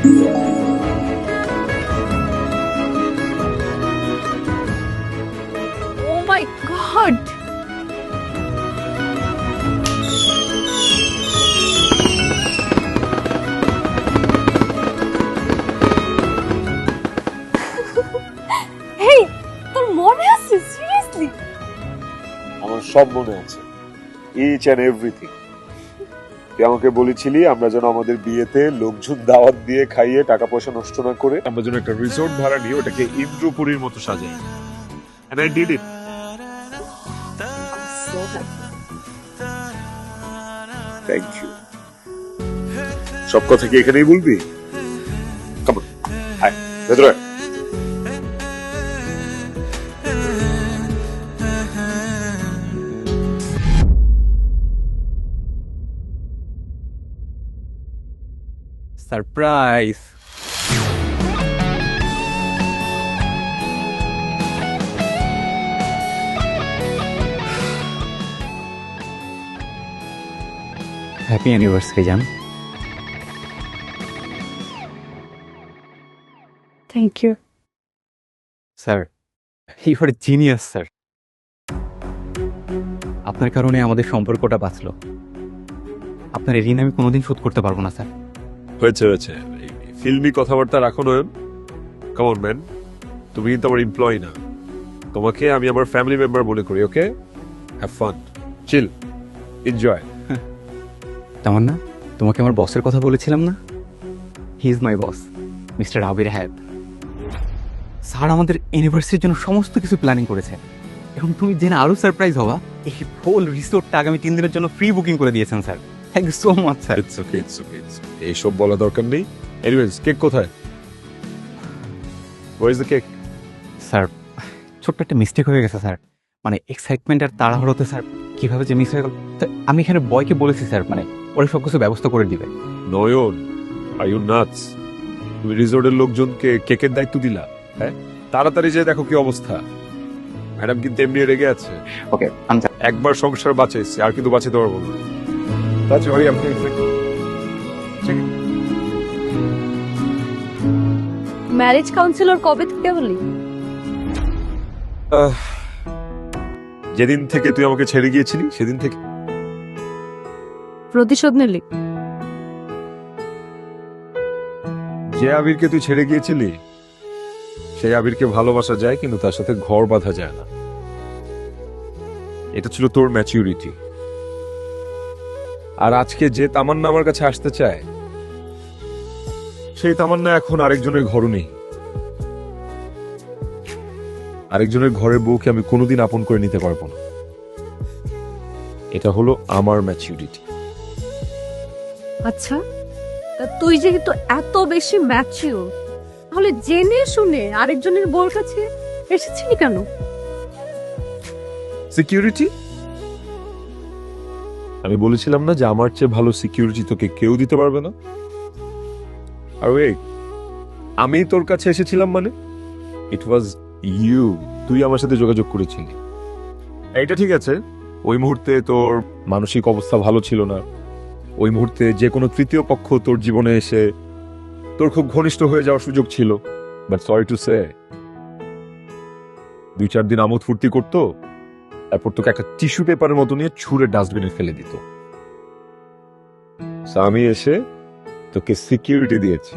ও মাই god, হেই, তোর মনে আছে? সিরিয়াসলি? আমার সব মনে আছে, ইচ অ্যান্ড এভরিথিং। তুই আমাকে বলেছিলি আমরা যেন আমাদের বিয়েতে লোকজন দাওয়াত দিয়ে খাইয়ে টাকা পয়সা নষ্ট না করে আমরা যেন একটা রিসোর্ট ভাড়া নিয়ে ওটাকে ইন্দ্রপুরীর মতো সাজাই। And I did it. Thank you. সব কথা কি এখানেই বলবি? Come on, আয়, ভেতরে আয়। সারপ্রাইজ। হ্যাপি অ্যানিভার্সারি জান। Thank you. Sir, you are genius sir. আপনার কারণে আমাদের সম্পর্কটা বাঁচলো। আপনার এই ঋণ আমি কোনোদিন শোধ করতে পারবো না স্যার। হয়েছে হয়েছে, ফিল্মি কথাবার্তা রাখো নয়ন। কাম অন ম্যান, তুমি কিন্তু আমার এমপ্লয়ি না, তোমাকে আমি আমার ফ্যামিলি মেম্বার মনে করি। ওকে, হ্যাভ ফান, চিল, এনজয়। তামান্না, তোমাকে আমার বসের কথা বলেছিলাম না? He is my boss, mister Abir have. Sir আমাদের অ্যানিভার্সারির জন্য সমস্ত কিছু প্ল্যানিং করেছে এবং তুমি জেনে আরো সারপ্রাইজ হবা, এই ফুল রিসোর্টটা আগামী 3 দিনের জন্য ফ্রি বুকিং করে দিয়েছেন sir. Thank you so much sir. It's okay, it's okay, এইসব বলা দরকার নেই। এনিওয়েজ, কেক কোথায়? Where is the cake? Sir, ছোট্ট একটা মিস্টেক হয়ে গেছে স্যার, মানে এক্সাইটমেন্ট আর তাড়াহুড়োতে স্যার কিভাবে যে মিস হয়ে গেল। আমি এখানে বয়কে বলেছি স্যার, মানে ওরা সব কিছু ব্যবস্থা করে দিবে। নয়ন, আর ইউ নাটস? তুমি রিসোর্টের লোকজনকে কেকের দায়িত্ব দিলা? হ্যাঁ, তাড়াতাড়ি যে দেখো কি অবস্থা। ম্যাডাম কিন্তু এমনি রেগে আছে। ওকে, আমি একবার সংসার বাঁচাইছি, আর কিন্তু বাঁচাতে পারবো না। তাছাড়া ওই আপনি ম্যারেজ কাউন্সিলর কবে থেকে হলি? যেদিন থেকে তুই আমাকে ছেড়ে গিয়েছিলি সেদিন থেকে। প্রতিশোধ নিলি? যে আবিরকে তুই ছেড়ে গিয়েছিলি সেই আবিরকে ভালোবাসা যায়, কিন্তু তার সাথে ঘর বাঁধা যায় না। এটা ছিল তোর ম্যাচিউরিটি। আর আজকে যে তামান্না আমার কাছে আসতে চায়, সেই তামান্না এখন আরেকজনের ঘরও নেই। আরেকজনের ঘরের বউকে আমি কোনোদিন আপন করে নিতে পারবো না। এটা হলো আমার ম্যাচিউরিটি। আচ্ছা, তা তুই যেহেতু এত বেশি ম্যাচিউর, তাহলে জেনে শুনে আরেকজনের বউর কাছে এসেছিলি কেন? সিকিউরিটি? আমি বলেছিলাম না যে আমার চেয়ে ভালো সিকিউরিটি তোকে কেউ দিতে পারবে না। আর ওই আমি তোর কাছে এসেছিলাম মানে ইট ওয়াজ ইউ। তুই আমার সাথে যোগাযোগ করেছিলি। এইটা ঠিক আছে, ওই মুহূর্তে তোর মানসিক অবস্থা ভালো ছিল না। ওই মুহূর্তে যে কোনো তৃতীয় পক্ষ তোর জীবনে এসে তোর খুব ঘনিষ্ঠ হয়ে যাওয়ার সুযোগ ছিল। বাট সরি টু সে, 2-4 দিন আমোদ ফুর্তি করতো, তারপর তোকে একটা টিস্যু পেপারের মতো নিয়ে ছুঁড়ে ডাস্টবিনে ফেলে দিত। আমি এসে তোকে সিকিউরিটি দিয়েছি।